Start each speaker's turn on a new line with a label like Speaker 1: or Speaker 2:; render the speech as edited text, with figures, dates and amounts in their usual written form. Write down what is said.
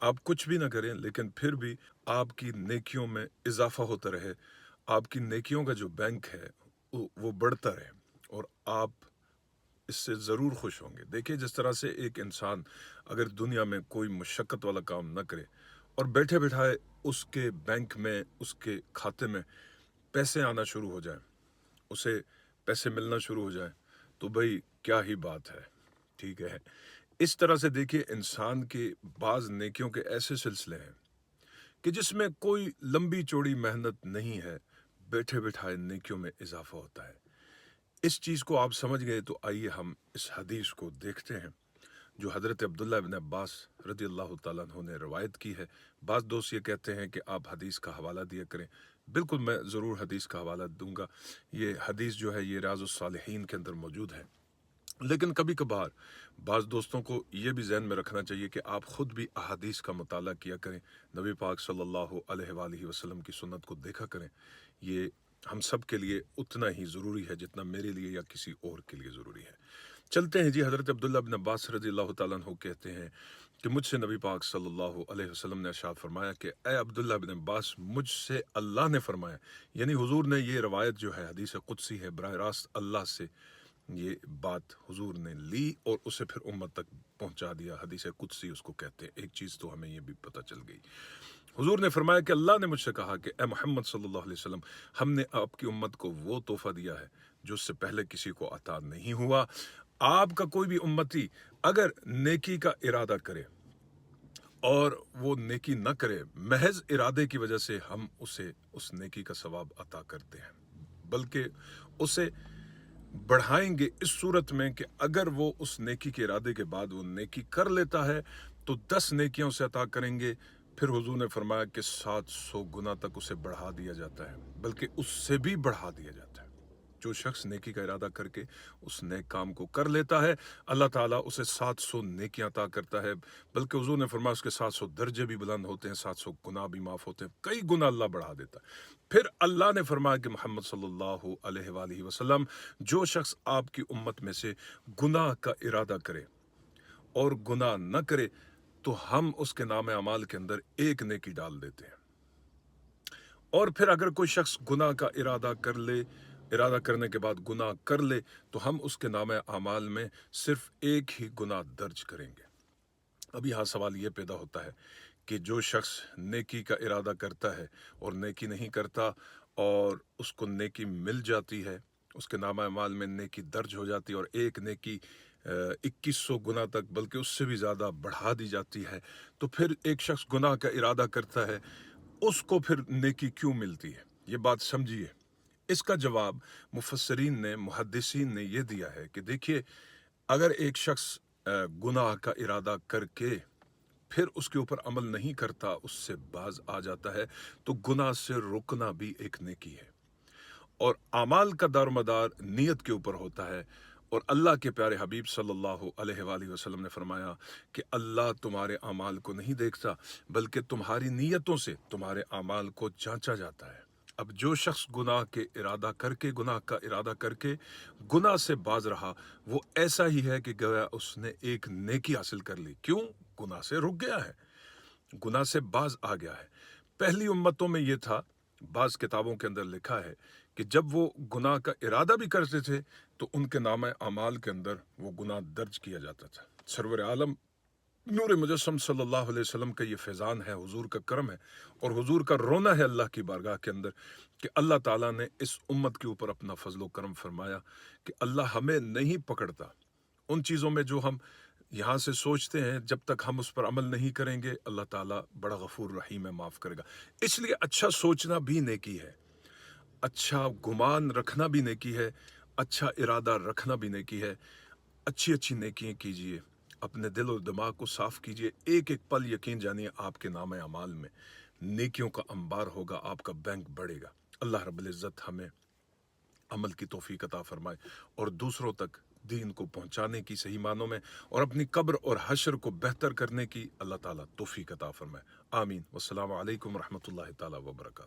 Speaker 1: आप कुछ भी ना करें लेकिन फिर भी आपकी नेकियों में इजाफा होता रहे, आपकी नेकियों का जो बैंक है वो बढ़ता रहे और आप इससे ज़रूर खुश होंगे। देखिए, जिस तरह से एक इंसान अगर दुनिया में कोई मुशक्क़त वाला काम ना करे और बैठे बिठाए उसके बैंक में, उसके खाते में पैसे आना शुरू हो जाए, उसे पैसे मिलना शुरू हो जाए, तो भाई क्या ही बात है, ठीक है। इस तरह से देखिए, इंसान के बाज़ नेकियों के ऐसे सिलसिले हैं कि जिसमें कोई लंबी चौड़ी मेहनत नहीं है, बैठे बिठाए नेकियों में इजाफा होता है। इस चीज़ को आप समझ गए तो आइए हम इस हदीस को देखते हैं जो हज़रत अब्दुल्लाह इब्न अब्बास रज़ी अल्लाह ताला अन्हु ने रवायत की है। बाज़ दोस्त ये कहते हैं कि आप हदीस का हवाला दिया करें। बिल्कुल, मैं ज़रूर हदीस का हवाला दूंगा। ये हदीस जो है ये रियाज़ुस सालिहीन के अंदर मौजूद है। लेकिन कभी कभार बाज़ दोस्तों को ये भी ज़हन में रखना चाहिए कि आप ख़ुद भी अहादीस का मुताला किया करें, नबी पाक सल्लल्लाहु अलैहि वसल्लम की सुन्नत को देखा करें। ये हम सब के लिए उतना ही ज़रूरी है जितना मेरे लिए या किसी और के लिए ज़रूरी है। चलते हैं जी। हज़रत अब्दुल्लाह इब्न अब्बास रज़ियल्लाहु ताला अन्हु कहते हैं कि मुझसे नबी पाक सल्लल्लाहु अलैहि वसल्लम ने इरशाद फरमाया कि ए अब्दुल्लाह इब्न अब्बास, मुझसे अल्लाह ने फरमाया, यानी हुजूर ने ये रवायत जो है हदीस कुदसी है, बराह रास्त अल्लाह से ये बात हुजूर ने ली और उसे फिर उम्मत तक पहुंचा दिया। हदीस कुदसी उसको कहते हैं। एक चीज़ तो हमें ये भी पता चल गई, हुजूर ने फरमाया कि अल्लाह ने मुझसे कहा कि ए मोहम्मद सल्लल्लाहु अलैहि वसल्लम, हमने आपकी उम्मत को वो तोहफा दिया है जो उससे पहले किसी को अता नहीं हुआ। आपका कोई भी उम्मती अगर नेकी का इरादा करे और वो नेकी न करे, महज इरादे की वजह से हम उसे उस नेकी का सवाब अता करते हैं, बल्कि उसे बढ़ाएंगे इस सूरत में कि अगर वो उस नेकी के इरादे के बाद वो नेकी कर लेता है तो 10 नेकियों से अता करेंगे। फिर हुजूर ने फरमाया कि 700 गुना तक उसे बढ़ा दिया जाता है, बल्कि उससे भी बढ़ा दिया जाता है। जो शख्स नेकी का इरादा करके उस नेक काम को कर लेता है, अल्लाह ताला उसे 700 नेकियां अता करता है, बल्कि हुजूर ने फरमाया उसके 700 दर्जे भी बुलंद होते हैं, 700 गुनाह भी माफ़ होते हैं, कई गुना अल्लाह बढ़ा देता है। फिर अल्लाह ने फरमाया कि मोहम्मद सल्लल्लाहु अलैहि वसल्लम, जो शख्स आपकी उम्मत में से गुनाह का इरादा करे और गुनाह न करे तो हम उसके नाम अमाल के अंदर एक नेकी डाल देते हैं। और फिर अगर कोई शख्स गुनाह का इरादा कर ले, इरादा करने के बाद गुनाह कर ले, तो हम उसके नाम अमाल में सिर्फ एक ही गुनाह दर्ज करेंगे। अब यहाँ सवाल ये पैदा होता है कि जो शख्स नेकी का इरादा करता है और नेकी नहीं करता और उसको नेकी मिल जाती है, उसके नाम अमाल में नेकी दर्ज हो जाती है और एक नेकी 2100 गुना तक, बल्कि उससे भी ज़्यादा बढ़ा दी जाती है, तो फिर एक शख्स गुनाह का इरादा करता है, उसको फिर नेकी क्यों मिलती है? ये बात समझिए। इसका जवाब मुफस्सरीन ने, मुहद्दिसीन ने ये दिया है कि देखिए, अगर एक शख्स गुनाह का इरादा करके फिर उसके ऊपर अमल नहीं करता, उससे बाज आ जाता है, तो गुनाह से रुकना भी एक नेकी है। और अमाल का दारोमदार नीयत के ऊपर होता है। और अल्लाह के प्यारे हबीब सल्लल्लाहु अलैहि वसल्लम ने फरमाया कि अल्लाह तुम्हारे अमाल को नहीं देखता, बल्कि तुम्हारी नीयतों से तुम्हारे अमाल को जांचा जाता है। अब जो शख्स गुनाह के इरादा करके, गुनाह का इरादा करके गुनाह से बाज रहा, वो ऐसा ही है कि गया उसने एक नेकी हासिल कर ली। क्यों? गुनाह से रुक गया है, गुनाह से बाज आ गया है। पहली उम्मतों में ये था, बाज़ किताबों के अंदर लिखा है कि जब वो गुनाह का इरादा भी करते थे तो उनके नाम अमाल के अंदर वो गुनाह दर्ज किया जाता था। सरवर आलम नूर मुजस्सम सल्लल्लाहु अलैहि वसल्लम का ये फैज़ान है, हुजूर का करम है और हुजूर का रोना है अल्लाह की बारगाह के अंदर कि अल्लाह ताला ने इस उम्मत के ऊपर अपना फजलो करम फरमाया कि अल्लाह हमें नहीं पकड़ता उन चीज़ों में जो हम यहाँ से सोचते हैं। जब तक हम उस पर अमल नहीं करेंगे, अल्लाह ताला बड़ा गफूर रहीम है, माफ़ करेगा। इसलिए अच्छा सोचना भी नेकी है, अच्छा गुमान रखना भी नेकी है, अच्छा इरादा रखना भी नेकी है। अच्छी अच्छी नेकियां कीजिए, अपने दिल और दिमाग को साफ कीजिए। एक एक पल यकीन जानिए आपके नाम अमाल में नेकियों का अंबार होगा, आपका बैंक बढ़ेगा। अल्लाह रब्बुल इज़्ज़त हमें अमल की तौफीक अता फरमाए और दूसरों तक दीन को पहुंचाने की सही मानों में और अपनी कब्र और हश्र को बेहतर करने की अल्लाह ताला तौफीक अता फरमाए। आमीन। वस्सलामु अलैकुम रहमतुल्लाहि ताला व बरकातहू।